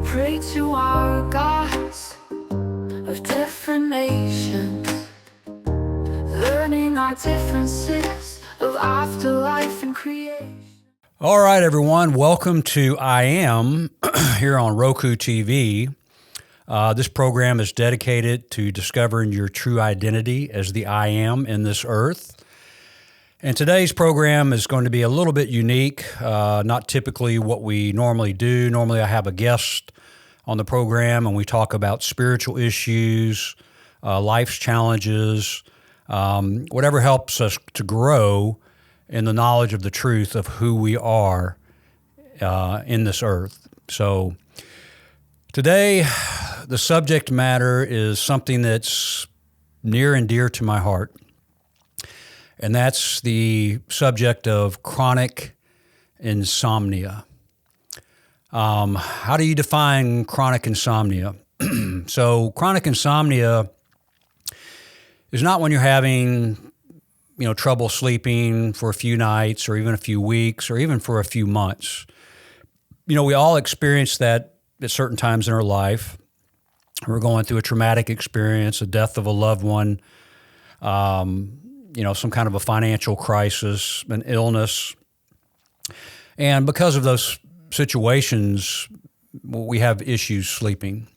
pray to our gods of different nations, learning our differences of afterlife and creation. All right, everyone. Welcome to I Am here on Roku TV. This program is dedicated to discovering your true identity as the I Am in this earth. And today's program is going to be a little bit unique, not typically what we normally do. Normally I have a guest on the program and we talk about spiritual issues, life's challenges, whatever helps us to grow in the knowledge of the truth of who we are in this earth. So today, the subject matter is something that's near and dear to my heart. And that's the subject of chronic insomnia. How do you define chronic insomnia? So chronic insomnia is not when you're having, trouble sleeping for a few nights or even a few weeks or even for a few months. We all experience that at certain times in our life. We're going through a traumatic experience, a death of a loved one, some kind of a financial crisis, an illness. And because of those situations, we have issues sleeping.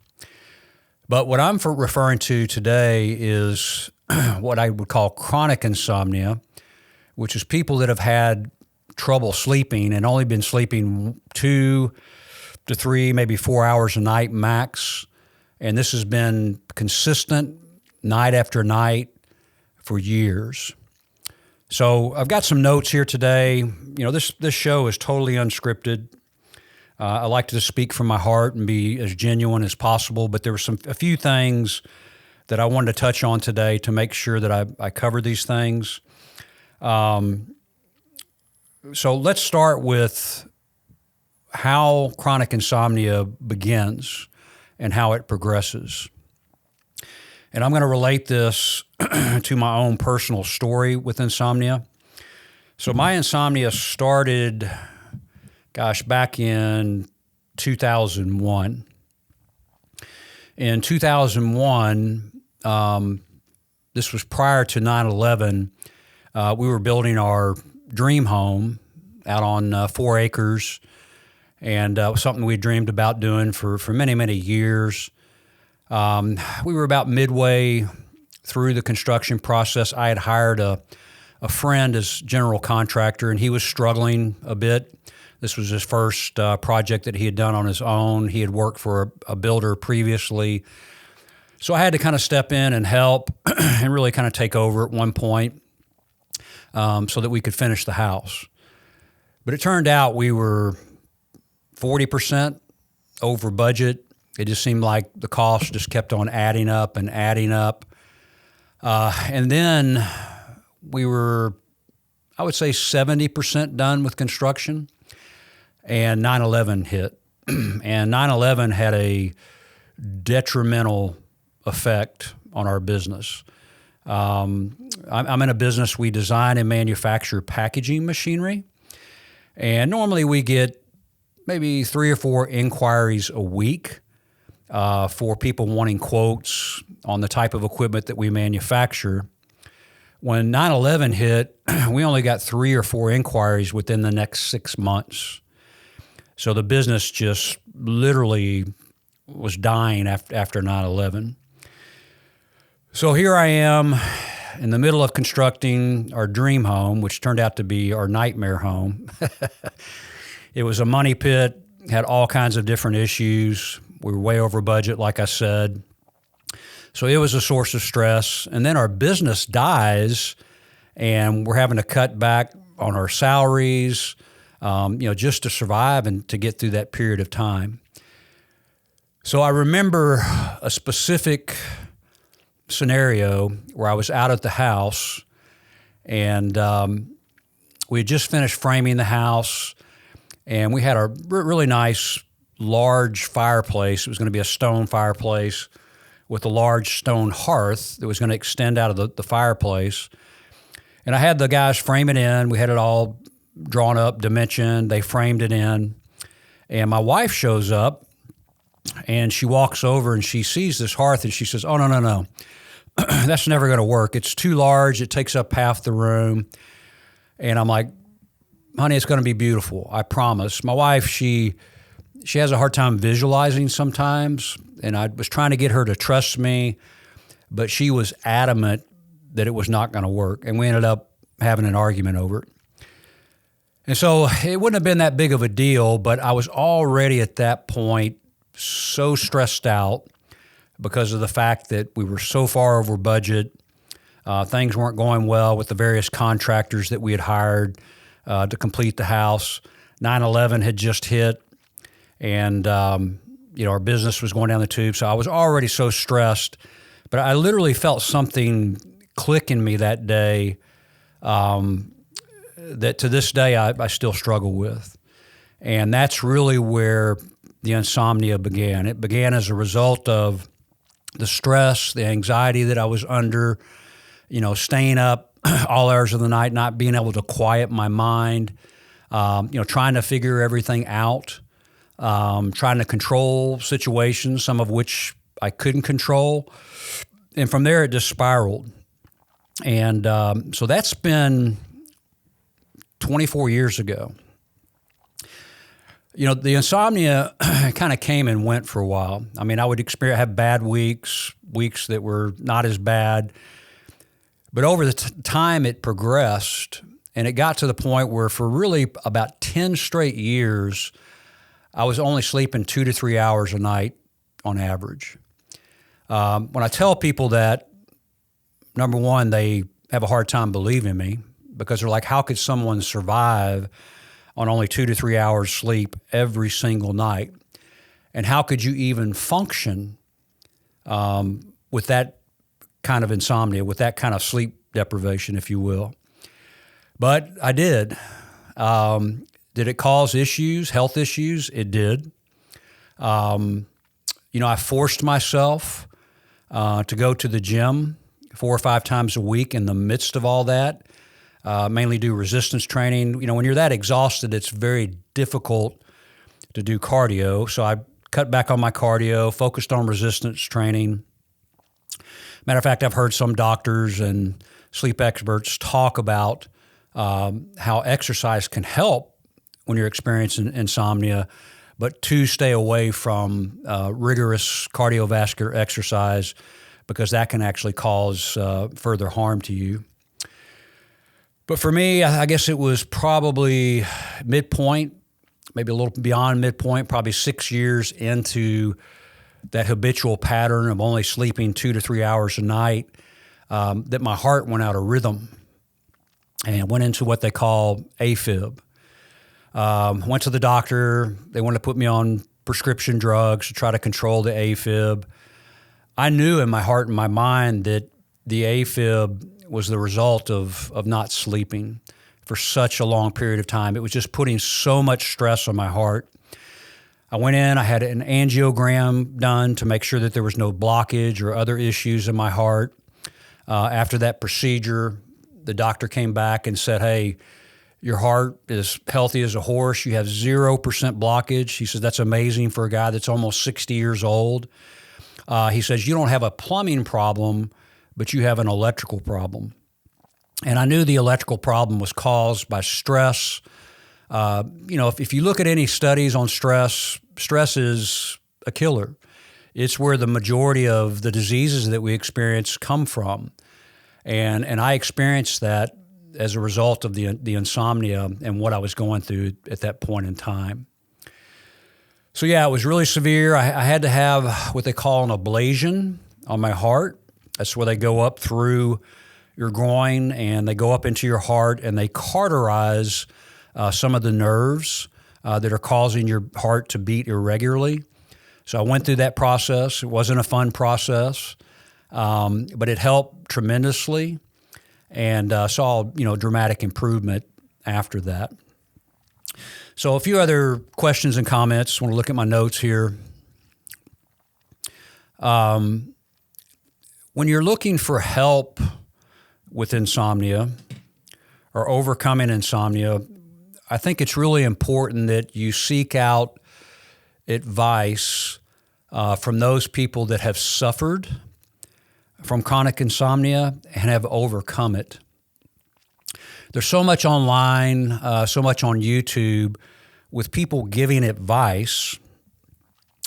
But what I'm referring to today is what I would call chronic insomnia, which is people that have had trouble sleeping and only been sleeping 2 to 3, maybe 4 hours a night max. And this has been consistent night after night for years. So I've got some notes here today. This show is totally unscripted. I like to speak from my heart and be as genuine as possible, but there were a few things that I wanted to touch on today to make sure that I cover these things. So let's start with how chronic insomnia begins and how it progresses. And I'm going to relate this to my own personal story with insomnia. So my insomnia started, back in 2001. In 2001, this was prior to 9/11, we were building our dream home out on 4 acres, and it was something we dreamed about doing for many, many years. We were about midway through the construction process. I had hired a friend as general contractor, and he was struggling a bit. This was his first project that he had done on his own. He had worked for a builder previously. So I had to kind of step in and help and really kind of take over at one point so that we could finish the house. But it turned out we were 40% over budget. It just seemed like the cost just kept on adding up and adding up. And then we were, I would say, 70% done with construction, and 9/11 hit. And 9/11 had a detrimental effect on our business. I'm in a business, we design and manufacture packaging machinery, and normally we get maybe 3 or 4 inquiries a week for people wanting quotes on the type of equipment that we manufacture. When 9/11 hit, we only got 3 or 4 inquiries within the next 6 months. So the business just literally was dying after 9/11. So here I am in the middle of constructing our dream home, which turned out to be our nightmare home. It was a money pit, had all kinds of different issues. We were way over budget, like I said. So it was a source of stress. And then our business dies, and we're having to cut back on our salaries, just to survive and to get through that period of time. So I remember a specific scenario where I was out at the house, and we had just finished framing the house, and we had a really nice large fireplace. It was going to be a stone fireplace with a large stone hearth that was going to extend out of the fireplace. And I had the guys frame it in. We had it all drawn up, dimensioned. They framed it in. And my wife shows up, And she walks over and she sees this hearth and she says, "Oh, no, no, no. That's never going to work. It's too large. It takes up half the room." And I'm like, "Honey, it's going to be beautiful. I promise." My wife, she has a hard time visualizing sometimes. And I was trying to get her to trust me, but she was adamant that it was not going to work. And we ended up having an argument over it. And so it wouldn't have been that big of a deal, but I was already at that point so stressed out because of the fact that we were so far over budget. Things weren't going well with the various contractors that we had hired to complete the house. 9/11 had just hit, and our business was going down the tube. So I was already so stressed, but I literally felt something click in me that day that to this day I still struggle with. And that's really where the insomnia began. It began as a result of the stress, the anxiety that I was under, staying up all hours of the night, not being able to quiet my mind, trying to figure everything out, trying to control situations, some of which I couldn't control. And from there, it just spiraled. And so that's been 24 years ago. The insomnia kind of came and went for a while. I mean, I would have bad weeks that were not as bad. But over the time, it progressed, and it got to the point where for really about 10 straight years, I was only sleeping 2 to 3 hours a night on average. When I tell people that, number one, they have a hard time believing me because they're like, how could someone survive on only 2 to 3 hours sleep every single night? And how could you even function with that kind of insomnia, with that kind of sleep deprivation, if you will? But I did. Did it cause issues, health issues? It did. I forced myself to go to the gym 4 or 5 times a week in the midst of all that. Mainly do resistance training. When you're that exhausted, it's very difficult to do cardio. So I cut back on my cardio, focused on resistance training. Matter of fact, I've heard some doctors and sleep experts talk about how exercise can help when you're experiencing insomnia, but to stay away from rigorous cardiovascular exercise because that can actually cause further harm to you. But for me, I guess it was probably midpoint, maybe a little beyond midpoint, probably 6 years into that habitual pattern of only sleeping 2 to 3 hours a night, that my heart went out of rhythm and went into what they call AFib. Went to the doctor. They wanted to put me on prescription drugs to try to control the AFib. I knew in my heart and my mind that the AFib was the result of not sleeping for such a long period of time. It was just putting so much stress on my heart. I went in, I had an angiogram done to make sure that there was no blockage or other issues in my heart. After that procedure, the doctor came back and said, "Hey, your heart is healthy as a horse. You have 0% blockage." He says, "That's amazing for a guy that's almost 60 years old." He says, "You don't have a plumbing problem, but you have an electrical problem." And I knew the electrical problem was caused by stress. If you look at any studies on stress, stress is a killer. It's where the majority of the diseases that we experience come from. And I experienced that as a result of the insomnia and what I was going through at that point in time. So yeah, it was really severe. I had to have what they call an ablation on my heart. That's where they go up through your groin and they go up into your heart and they cauterize some of the nerves that are causing your heart to beat irregularly. So I went through that process. It wasn't a fun process, but it helped tremendously, and saw dramatic improvement after that. So a few other questions and comments. I want to look at my notes here. When you're looking for help with insomnia or overcoming insomnia, I think it's really important that you seek out advice from those people that have suffered from chronic insomnia and have overcome it. There's so much online, so much on YouTube with people giving advice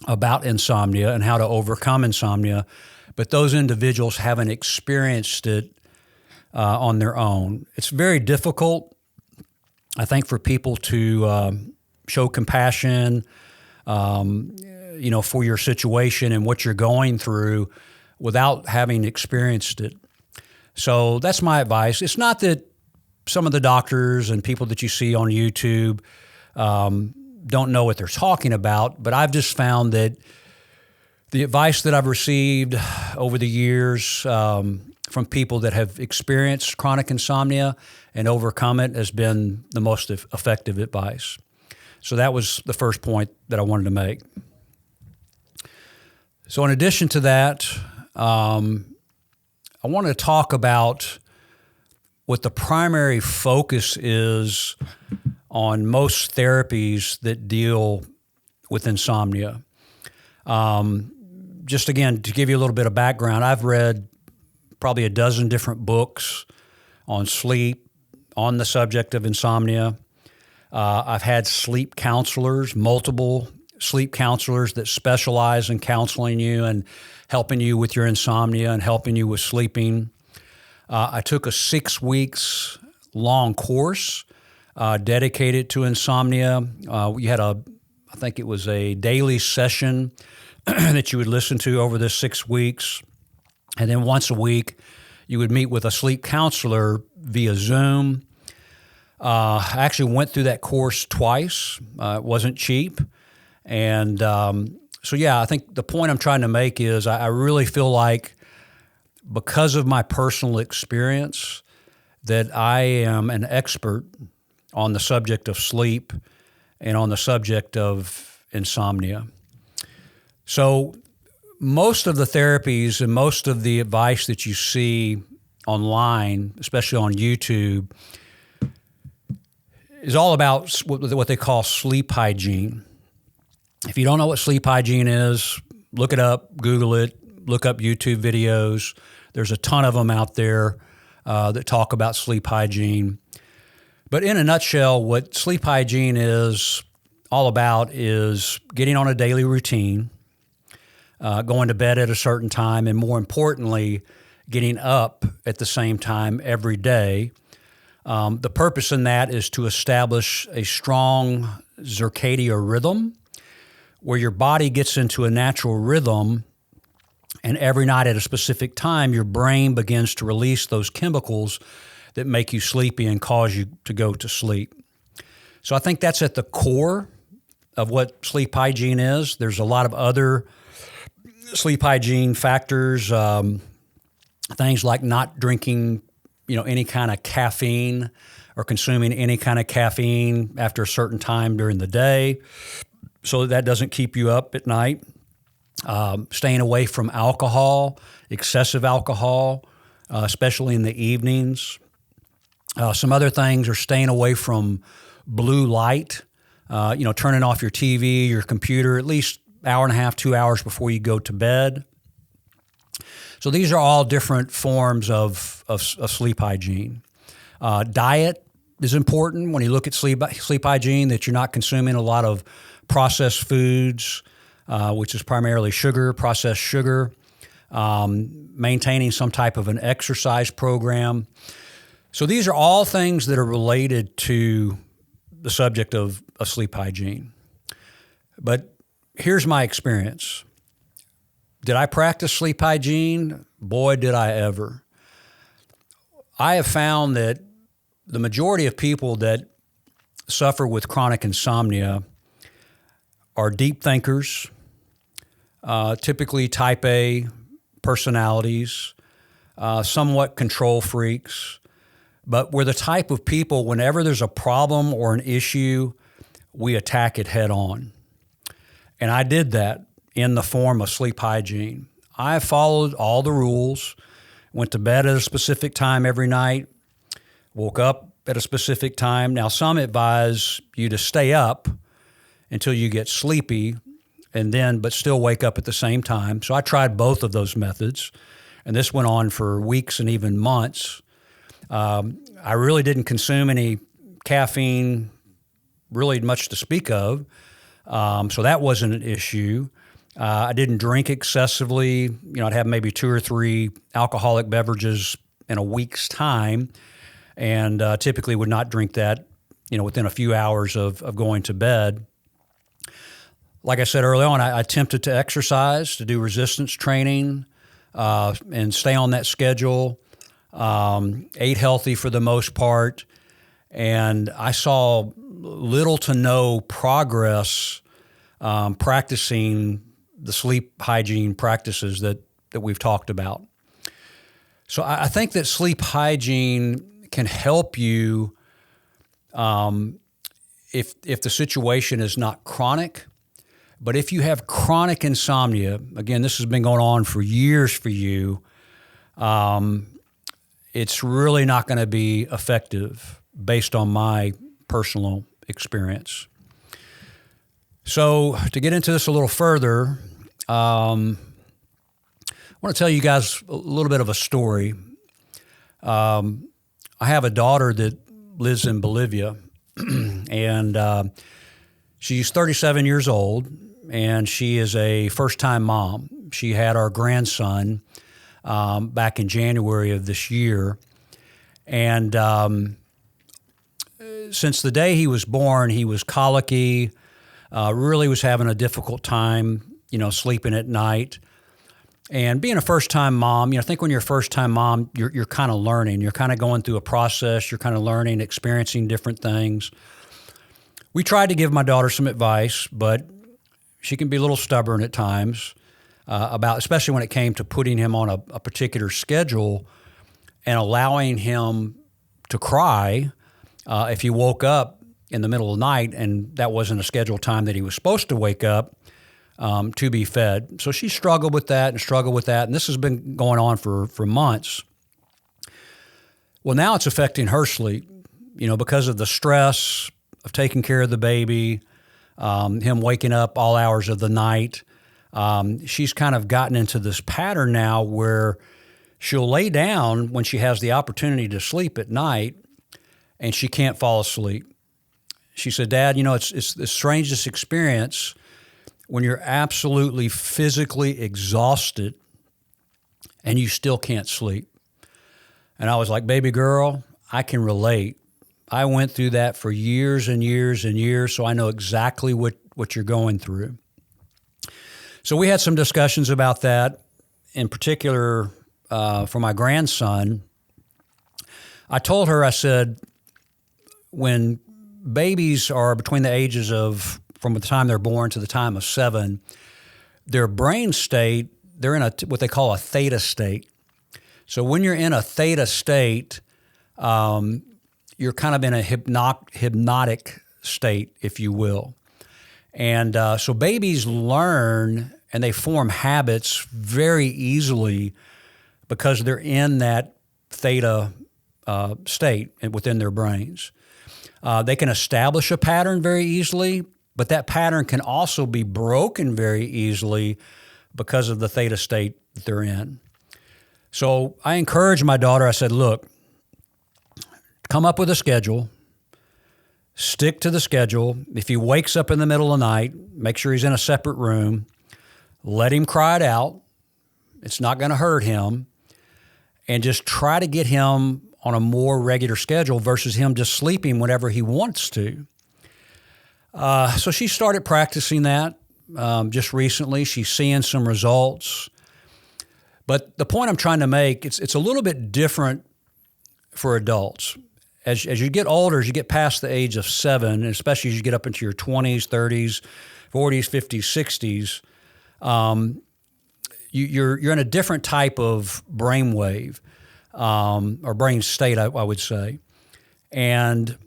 about insomnia and how to overcome insomnia, but those individuals haven't experienced it on their own. It's very difficult, I think, for people to show compassion, for your situation and what you're going through without having experienced it. So that's my advice. It's not that some of the doctors and people that you see on YouTube don't know what they're talking about, but I've just found that the advice that I've received over the years from people that have experienced chronic insomnia and overcome it has been the most effective advice. So that was the first point that I wanted to make. So in addition to that, I want to talk about what the primary focus is on most therapies that deal with insomnia. Just again, to give you a little bit of background, I've read probably a dozen different books on sleep, on the subject of insomnia. I've had sleep counselors, multiple sleep counselors that specialize in counseling you and helping you with your insomnia and helping you with sleeping. I took a 6 weeks long course dedicated to insomnia. We had I think it was a daily session that you would listen to over this 6 weeks. And then once a week, you would meet with a sleep counselor via Zoom. I actually went through that course twice. It wasn't cheap. And I think the point I'm trying to make is I really feel like because of my personal experience that I am an expert on the subject of sleep and on the subject of insomnia. So most of the therapies and most of the advice that you see online, especially on YouTube, is all about what they call sleep hygiene. If you don't know what sleep hygiene is, look it up, Google it, look up YouTube videos. There's a ton of them out there that talk about sleep hygiene. But in a nutshell, what sleep hygiene is all about is getting on a daily routine, going to bed at a certain time, and more importantly, getting up at the same time every day. The purpose in that is to establish a strong circadian rhythm where your body gets into a natural rhythm, and every night at a specific time, your brain begins to release those chemicals that make you sleepy and cause you to go to sleep. So I think that's at the core of what sleep hygiene is. There's a lot of other sleep hygiene factors, things like not drinking, any kind of caffeine or consuming any kind of caffeine after a certain time during the day, so that doesn't keep you up at night. Staying away from alcohol, excessive alcohol, especially in the evenings. Some other things are staying away from blue light, turning off your TV, your computer at least hour and a half, 2 hours before you go to bed. So these are all different forms of sleep hygiene. Diet is important when you look at sleep hygiene, that you're not consuming a lot of processed foods, which is primarily processed sugar, maintaining some type of an exercise program. So these are all things that are related to the subject of sleep hygiene. But here's my experience. Did I practice sleep hygiene? Boy, did I ever. I have found that the majority of people that suffer with chronic insomnia are deep thinkers, typically type A personalities, somewhat control freaks, but we're the type of people, whenever there's a problem or an issue, we attack it head on. And I did that in the form of sleep hygiene. I followed all the rules, went to bed at a specific time every night, woke up at a specific time. Now, some advise you to stay up until you get sleepy but still wake up at the same time. So I tried both of those methods, and this went on for weeks and even months. I really didn't consume any caffeine, really much to speak of, so that wasn't an issue. I didn't drink excessively. I'd have maybe 2 or 3 alcoholic beverages in a week's time, and typically would not drink that, within a few hours of going to bed. Like I said early on, I attempted to exercise, to do resistance training, and stay on that schedule. Ate healthy for the most part, and I saw little to no progress practicing the sleep hygiene practices that we've talked about. So I think that sleep hygiene can help you if the situation is not chronic. But if you have chronic insomnia, again, this has been going on for years for you, it's really not going to be effective based on my personal experience. So to get into this a little further, I want to tell you guys a little bit of a story. I have a daughter that lives in Bolivia, and she's 37 years old, and she is a first-time mom. She had our grandson back in January of this year, and since the day he was born, he was colicky, really was having a difficult time, sleeping at night. And being a first-time mom, I think when you're a first-time mom, you're kind of learning. You're kind of going through a process. You're kind of learning, experiencing different things. We tried to give my daughter some advice, but she can be a little stubborn at times especially when it came to putting him on a particular schedule and allowing him to cry if he woke up in the middle of the night and that wasn't a scheduled time that he was supposed to wake up to be fed. So she struggled with that, and this has been going on for months. Well, now it's affecting her sleep, because of the stress of taking care of the baby, him waking up all hours of the night. She's kind of gotten into this pattern now where she'll lay down when she has the opportunity to sleep at night, and she can't fall asleep. She said, "Dad, it's the strangest experience when you're absolutely physically exhausted and you still can't sleep." And I was like, "Baby girl, I can relate. I went through that for years and years and years, so I know exactly what you're going through." So we had some discussions about that. In particular, for my grandson, I told her, I said, when babies are between the ages of, from the time they're born to the time of 7, their brain state, they're in what they call a theta state. So when you're in a theta state, you're kind of in a hypnotic state, if you will. And so babies learn and they form habits very easily because they're in that theta state within their brains. They can establish a pattern very easily, but that pattern can also be broken very easily because of the theta state that they're in. So I encouraged my daughter, I said, look, come up with a schedule, stick to the schedule. If he wakes up in the middle of the night, make sure he's in a separate room, let him cry it out. It's not going to hurt him. And just try to get him on a more regular schedule versus him just sleeping whenever he wants to. So she started practicing that just recently. She's seeing some results. But the point I'm trying to make, it's a little bit different for adults. As you get older, as you get past the age of 7, and especially as you get up into your 20s, 30s, 40s, 50s, 60s, you're in a different type of brainwave or brain state, I would say. And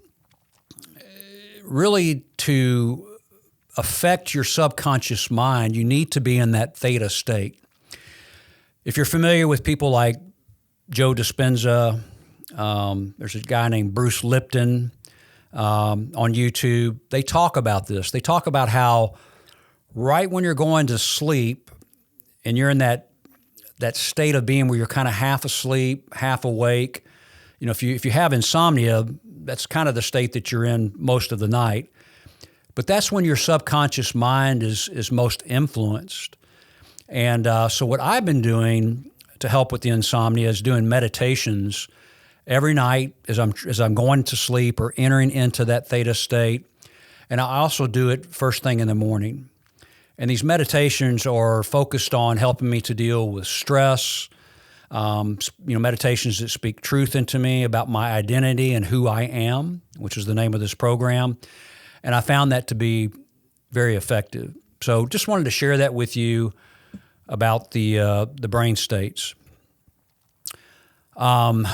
really to affect your subconscious mind, you need to be in that theta state. If you're familiar with people like Joe Dispenza, there's a guy named Bruce Lipton on YouTube. They talk about this. They talk about how right when you're going to sleep and you're in that state of being where you're kind of half asleep, half awake. You know, if you have insomnia, that's kind of the state that you're in most of the night. But that's when your subconscious mind is most influenced. And so what I've been doing to help with the insomnia is doing meditations every night as I'm going to sleep or entering into that theta state. And I also do it first thing in the morning. And these meditations are focused on helping me to deal with stress, meditations that speak truth into me about my identity and who I am, which is the name of this program. And I found that to be very effective. So just wanted to share that with you about the brain states. One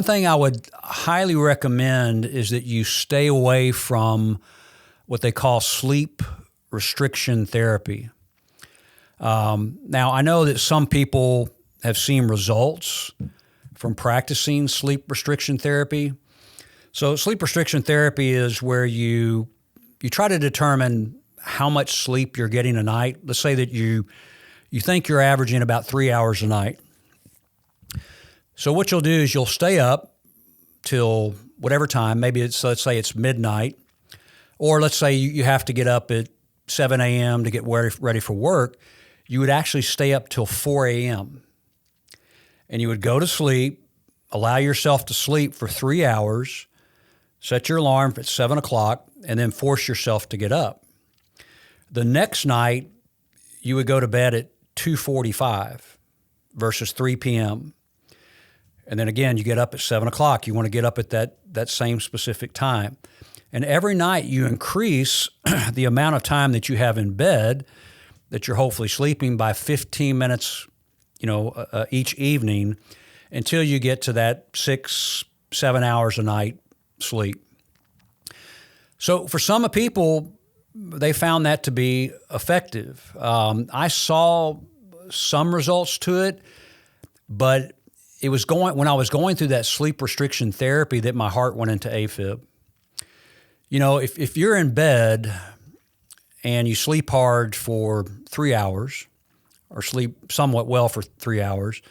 thing I would highly recommend is that you stay away from what they call sleep restriction therapy. Now, I know that some people have seen results from practicing sleep restriction therapy. So sleep restriction therapy is where you try to determine how much sleep you're getting a night. Let's say that you think you're averaging about 3 hours a night. So what you'll do is you'll stay up till whatever time, maybe let's say it's midnight, or let's say you have to get up at 7 a.m. to get ready for work. You would actually stay up till 4 a.m. And you would go to sleep, allow yourself to sleep for 3 hours, set your alarm at 7 o'clock, and then force yourself to get up. The next night, you would go to bed at 2:45 versus 3 p.m. And then again, you get up at 7 o'clock. You want to get up at that same specific time. And every night you increase the amount of time that you have in bed that you're hopefully sleeping by 15 minutes, each evening until you get to that 6-7 hours a night sleep. So for some people, they found that to be effective. I saw some results to it, but it was when I was going through that sleep restriction therapy that my heart went into AFib. If you're in bed and you sleep hard for 3 hours or sleep somewhat well for 3 hours,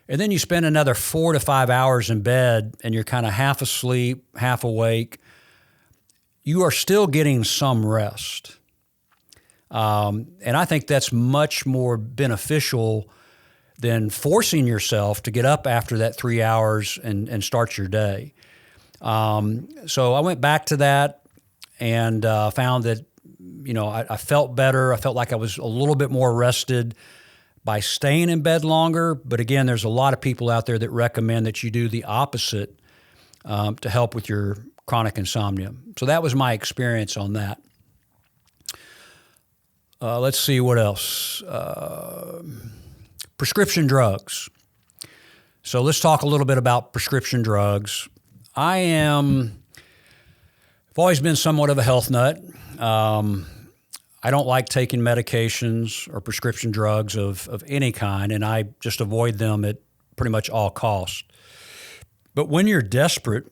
and then you spend another 4 to 5 hours in bed and you're kind of half asleep, half awake, you are still getting some rest. And I think that's much more beneficial than forcing yourself to get up after that 3 hours and start your day. So I went back to that and found that, I felt better. I felt like I was a little bit more rested by staying in bed longer. But again, there's a lot of people out there that recommend that you do the opposite to help with your chronic insomnia. So that was my experience on that. Let's see what else. Prescription drugs. So let's talk a little bit about prescription drugs. I've always been somewhat of a health nut. I don't like taking medications or prescription drugs of any kind, and I just avoid them at pretty much all costs. But when you're desperate,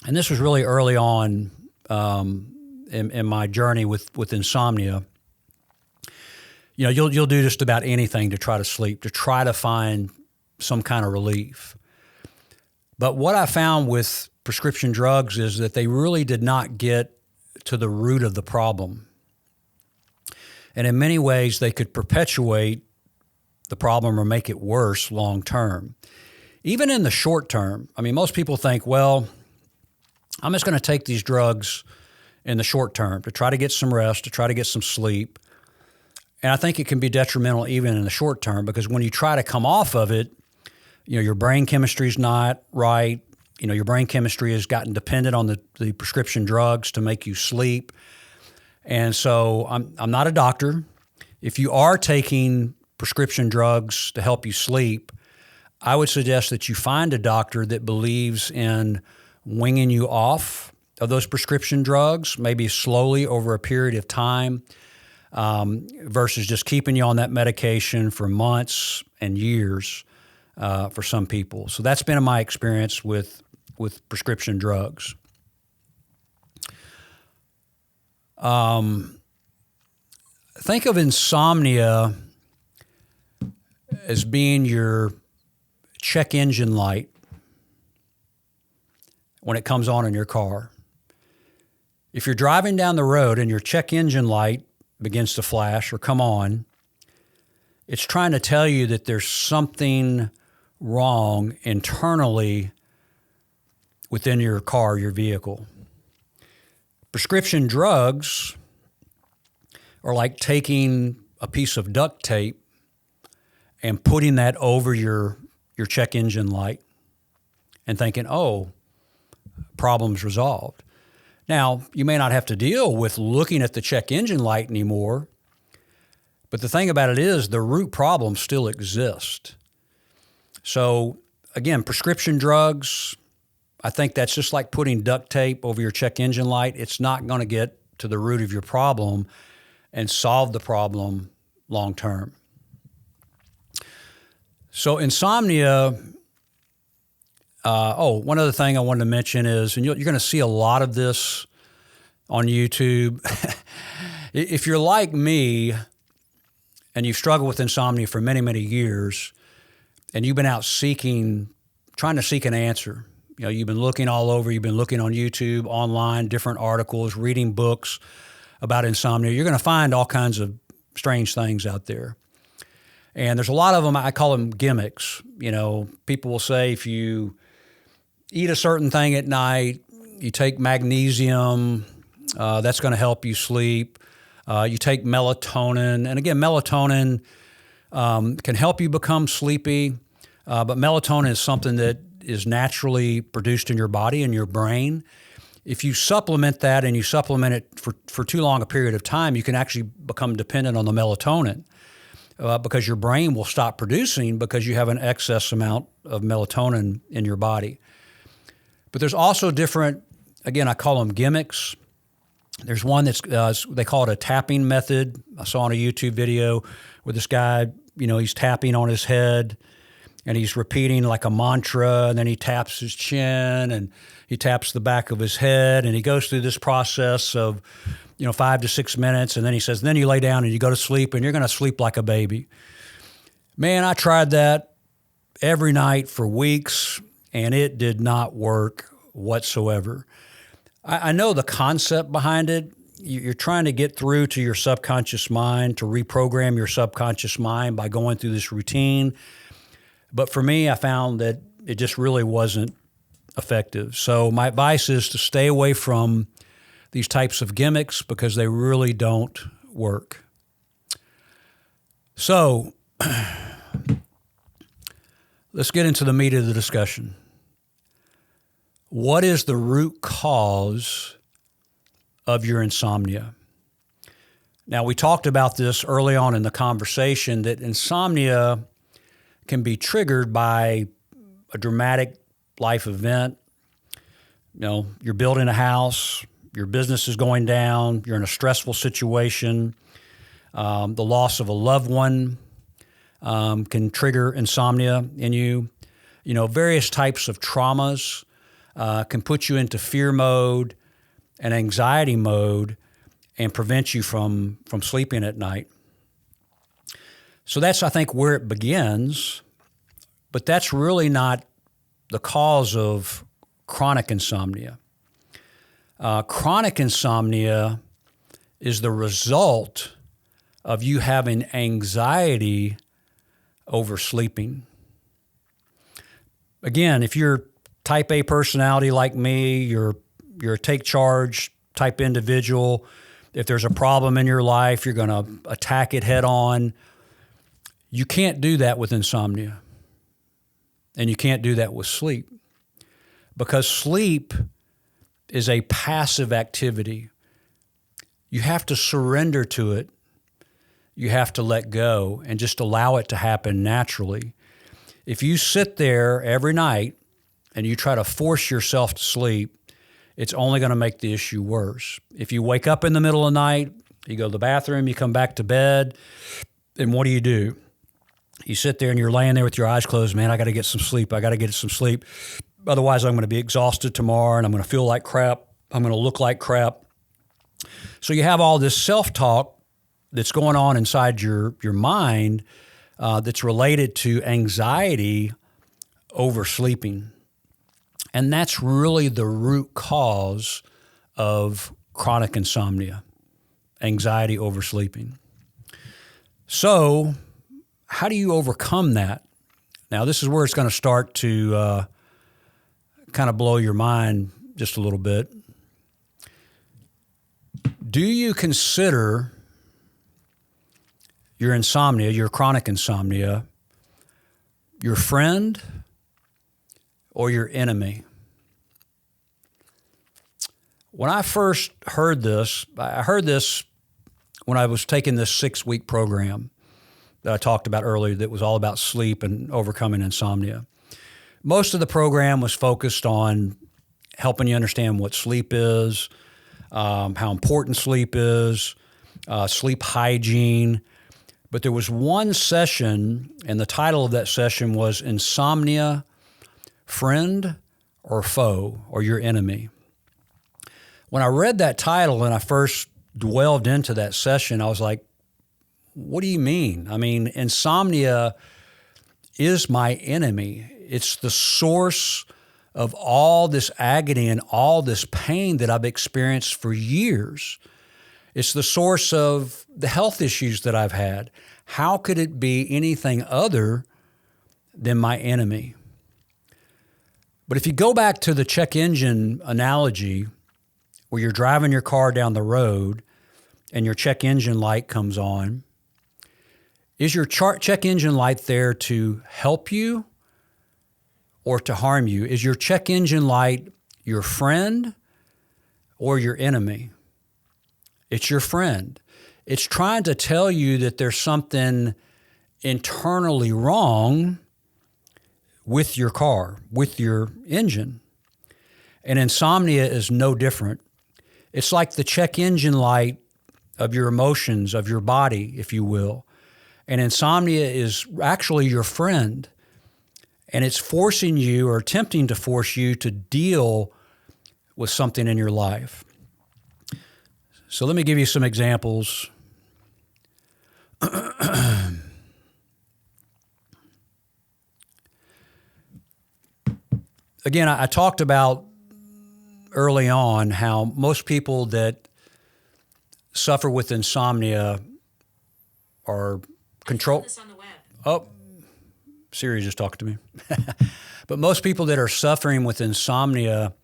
and this was really early on in my journey with insomnia, you'll do just about anything to try to sleep, to try to find some kind of relief. But what I found with prescription drugs is that they really did not get to the root of the problem. And in many ways, they could perpetuate the problem or make it worse long term. Even in the short term, most people think, well, I'm just going to take these drugs in the short term to try to get some rest, to try to get some sleep. And I think it can be detrimental even in the short term because when you try to come off of it, your brain chemistry is not right. Your brain chemistry has gotten dependent on the prescription drugs to make you sleep. And so I'm not a doctor. If you are taking prescription drugs to help you sleep, I would suggest that you find a doctor that believes in winging you off of those prescription drugs, maybe slowly over a period of time, versus just keeping you on that medication for months and years for some people. So that's been my experience with prescription drugs. think of insomnia as being your check engine light when it comes on in your car. If you're driving down the road and your check engine light begins to flash or come on, it's trying to tell you that there's something wrong internally within your car, your vehicle. Prescription drugs are like taking a piece of duct tape and putting that over your check engine light and thinking, oh, problem's resolved. Now, you may not have to deal with looking at the check engine light anymore, but the thing about it is the root problem still exists. So, again, prescription drugs, I think that's just like putting duct tape over your check engine light. It's not going to get to the root of your problem and solve the problem long term. So insomnia, one other thing I wanted to mention is, and you're going to see a lot of this on YouTube. If you're like me and you've struggled with insomnia for many, many years, and you've been out trying to seek an answer, you've been looking all over, you've been looking on YouTube, online, different articles, reading books about insomnia, you're going to find all kinds of strange things out there. And there's a lot of them, I call them gimmicks. People will say if you eat a certain thing at night, you take magnesium, that's going to help you sleep. You take melatonin. And again, melatonin can help you become sleepy, but melatonin is something that is naturally produced in your body and your brain. If you supplement that and you supplement it for too long a period of time, you can actually become dependent on the melatonin because your brain will stop producing because you have an excess amount of melatonin in your body. But there's also different, again, I call them gimmicks. There's one that's, they call it a tapping method. I saw on a YouTube video where this guy, he's tapping on his head and he's repeating like a mantra, and then he taps his chin and he taps the back of his head, and he goes through this process of, 5 to 6 minutes. And then he says, then you lay down and you go to sleep and you're going to sleep like a baby. Man, I tried that every night for weeks and it did not work whatsoever. I know the concept behind it. You're trying to get through to your subconscious mind, to reprogram your subconscious mind by going through this routine. But for me, I found that it just really wasn't effective. So my advice is to stay away from these types of gimmicks because they really don't work. So let's get into the meat of the discussion. What is the root cause of your insomnia? Now, we talked about this early on in the conversation that insomnia can be triggered by a dramatic life event. You're building a house, your business is going down, you're in a stressful situation, the loss of a loved one can trigger insomnia in you. Various types of traumas can put you into fear mode and anxiety mode and prevent you from sleeping at night. So that's, I think, where it begins, but that's really not the cause of chronic insomnia. Chronic insomnia is the result of you having anxiety over sleeping. Again, if you're type A personality like me, you're a take charge type individual. If there's a problem in your life, you're going to attack it head on. You can't do that with insomnia. And you can't do that with sleep. Because sleep is a passive activity. You have to surrender to it. You have to let go and just allow it to happen naturally. If you sit there every night and you try to force yourself to sleep, it's only going to make the issue worse. If you wake up in the middle of the night, you go to the bathroom, you come back to bed, then what do? You sit there and you're laying there with your eyes closed. Man, I got to get some sleep. I got to get some sleep. Otherwise, I'm going to be exhausted tomorrow and I'm going to feel like crap. I'm going to look like crap. So you have all this self-talk that's going on inside your mind that's related to anxiety over sleeping. And that's really the root cause of chronic insomnia, anxiety over sleeping. So how do you overcome that? Now, this is where it's going to start to kind of blow your mind just a little bit. Do you consider your insomnia, your chronic insomnia, your friend or your enemy? When I first heard this, I heard this when I was taking this 6-week program that I talked about earlier that was all about sleep and overcoming insomnia. Most of the program was focused on helping you understand what sleep is, how important sleep is, sleep hygiene. But there was one session, and the title of that session was Insomnia, Friend or Foe, or Your Enemy. When I read that title and I first delved into that session, I was like, what do you mean? I mean, insomnia is my enemy. It's the source of all this agony and all this pain that I've experienced for years. It's the source of the health issues that I've had. How could it be anything other than my enemy? But if you go back to the check engine analogy, where you're driving your car down the road and your check engine light comes on, is your check engine light there to help you or to harm you? Is your check engine light your friend or your enemy? It's your friend. It's trying to tell you that there's something internally wrong with your car, with your engine. And insomnia is no different. It's like the check engine light of your emotions, of your body, if you will. And insomnia is actually your friend. And it's forcing you or attempting to force you to deal with something in your life. So let me give you some examples. Again, I talked about early on how most people that suffer with insomnia are control. This on the web. Oh, Siri just talked to me. But most people that are suffering with insomnia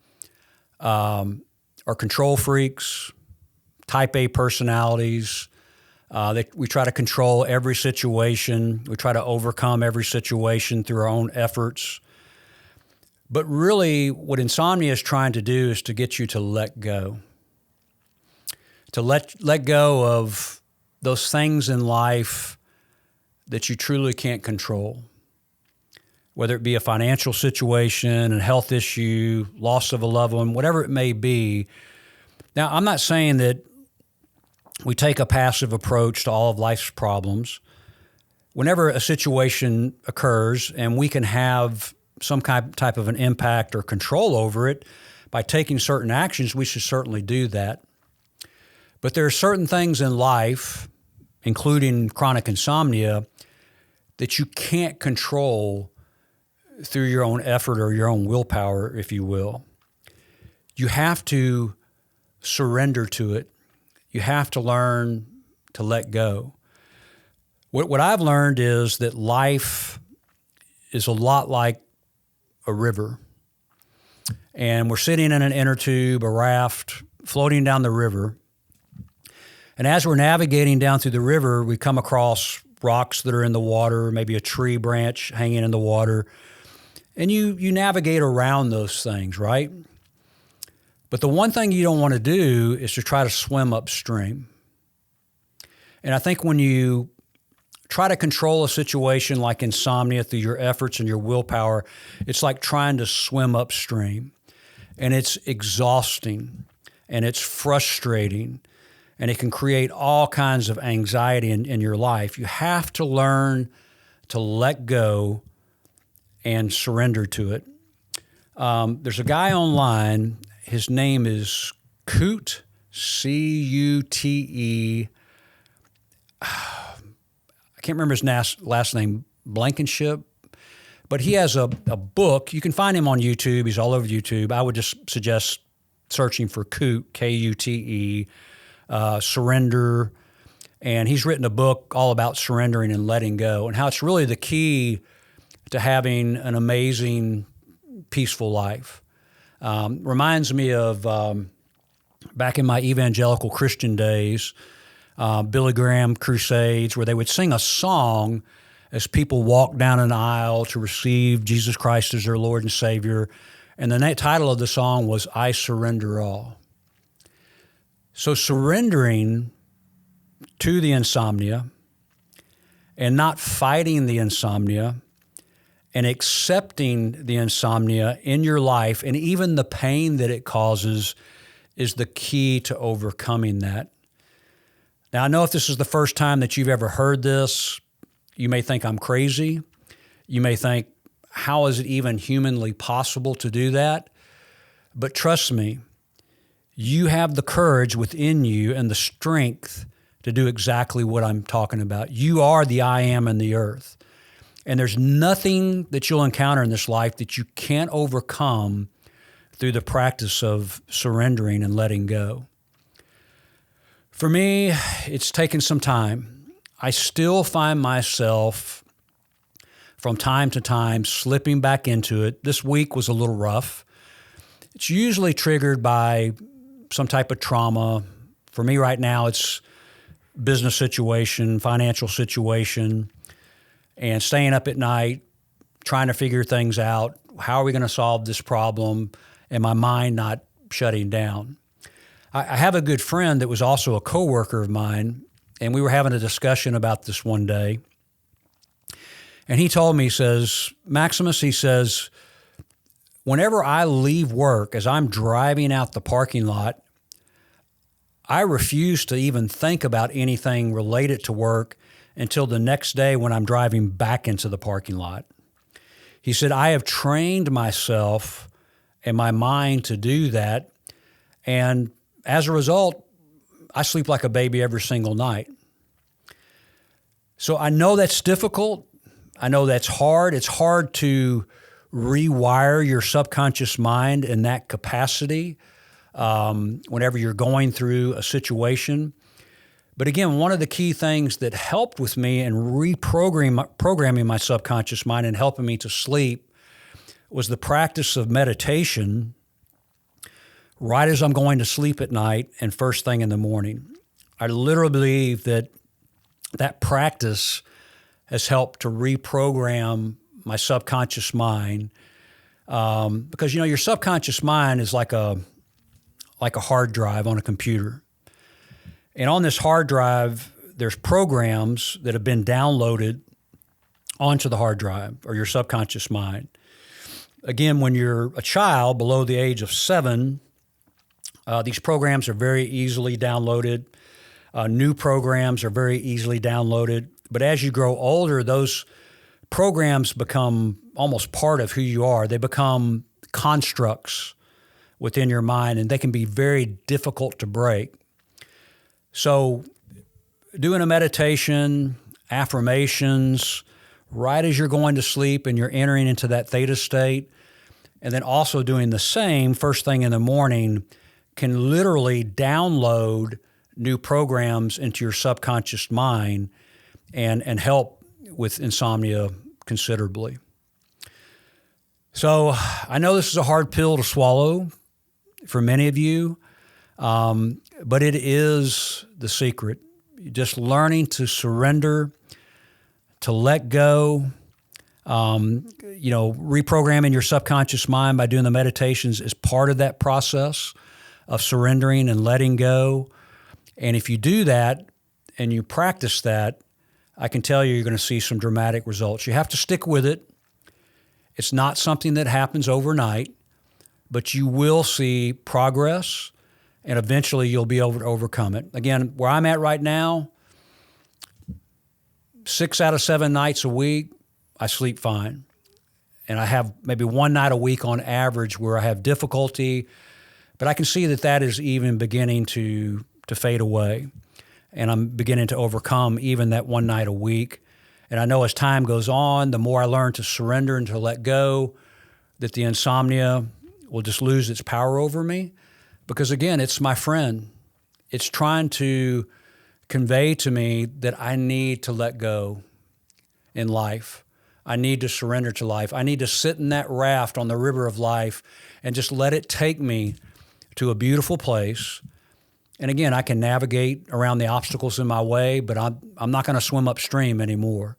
are control freaks, type A personalities. We try to control every situation. We try to overcome every situation through our own efforts. But really, what insomnia is trying to do is to get you to let go. To let go of those things in life that you truly can't control. Whether it be a financial situation, a health issue, loss of a loved one, whatever it may be. Now, I'm not saying that we take a passive approach to all of life's problems. Whenever a situation occurs and we can have some type of an impact or control over it by taking certain actions, we should certainly do that. But there are certain things in life, including chronic insomnia, that you can't control through your own effort or your own willpower, if you will. You have to surrender to it. You have to learn to let go. What I've learned is that life is a lot like a river. And we're sitting in an inner tube, a raft, floating down the river. And as we're navigating down through the river, we come across rocks that are in the water, maybe a tree branch hanging in the water. And you navigate around those things, right? But the one thing you don't want to do is to try to swim upstream. And I think when you try to control a situation like insomnia through your efforts and your willpower, it's like trying to swim upstream. And it's exhausting and it's frustrating and it can create all kinds of anxiety in your life. You have to learn to let go and surrender to it. There's a guy online, his name is Cute, C-U-T-E, I can't remember his last name, Blankenship, but he has a book. You can find him on YouTube. He's all over YouTube. I would just suggest searching for Kute, Kute, Surrender. And he's written a book all about surrendering and letting go and how it's really the key to having an amazing, peaceful life. Reminds me of back in my evangelical Christian days, Billy Graham crusades, where they would sing a song as people walked down an aisle to receive Jesus Christ as their Lord and Savior. And the title of the song was I Surrender All. So surrendering to the insomnia and not fighting the insomnia and accepting the insomnia in your life and even the pain that it causes is the key to overcoming that. Now, I know if this is the first time that you've ever heard this, you may think I'm crazy. You may think, how is it even humanly possible to do that? But trust me, you have the courage within you and the strength to do exactly what I'm talking about. You are the I am in the earth. And there's nothing that you'll encounter in this life that you can't overcome through the practice of surrendering and letting go. For me, it's taken some time. I still find myself from time to time slipping back into it. This week was a little rough. It's usually triggered by some type of trauma. For me right now, it's business situation, financial situation, and staying up at night, trying to figure things out. How are we going to solve this problem? And my mind not shutting down. I have a good friend that was also a coworker of mine, and we were having a discussion about this one day. And he told me, he says, Maximus, he says, whenever I leave work, as I'm driving out the parking lot, I refuse to even think about anything related to work until the next day when I'm driving back into the parking lot. He said, I have trained myself and my mind to do that. And as a result, I sleep like a baby every single night. So I know that's difficult. I know that's hard. It's hard to rewire your subconscious mind in that capacity whenever you're going through a situation. But again, one of the key things that helped with me in programming my subconscious mind and helping me to sleep was the practice of meditation right as I'm going to sleep at night and first thing in the morning. I literally believe that that practice has helped to reprogram my subconscious mind because, you know, your subconscious mind is like a hard drive on a computer. And on this hard drive, there's programs that have been downloaded onto the hard drive or your subconscious mind. Again, when you're a child below the age of 7, these programs are very easily downloaded. New programs are very easily downloaded. But as you grow older, those programs become almost part of who you are. They become constructs within your mind, and they can be very difficult to break. So doing a meditation, affirmations, right as you're going to sleep and you're entering into that theta state, and then also doing the same first thing in the morning can literally download new programs into your subconscious mind and help with insomnia considerably. So I know this is a hard pill to swallow for many of you, but it is the secret. Just learning to surrender, to let go, reprogramming your subconscious mind by doing the meditations is part of that process of surrendering and letting go. And if you do that and you practice that, I can tell you're going to see some dramatic results. You have to stick with it. It's not something that happens overnight, but you will see progress, and eventually you'll be able to overcome it. Again, where I'm at right now, 6 out of 7 nights a week, I sleep fine. And I have maybe one night a week on average where I have difficulty, but I can see that that is even beginning to fade away. and I'm beginning to overcome even that one night a week. And I know as time goes on, the more I learn to surrender and to let go, that the insomnia will just lose its power over me. Because again, it's my friend. It's trying to convey to me that I need to let go in life. I need to surrender to life. I need to sit in that raft on the river of life and just let it take me to a beautiful place. And again, I can navigate around the obstacles in my way, but I'm not going to swim upstream anymore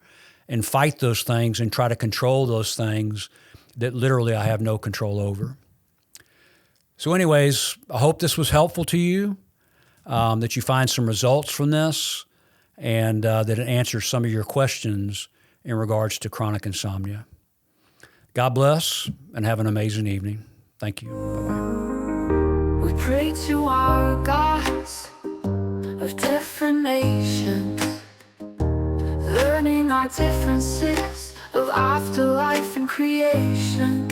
and fight those things and try to control those things that literally I have no control over. So anyways, I hope this was helpful to you, that you find some results from this, and that it answers some of your questions in regards to chronic insomnia. God bless, and have an amazing evening. Thank you. Bye-bye. We pray to our gods of different nations, learning our differences of afterlife and creation.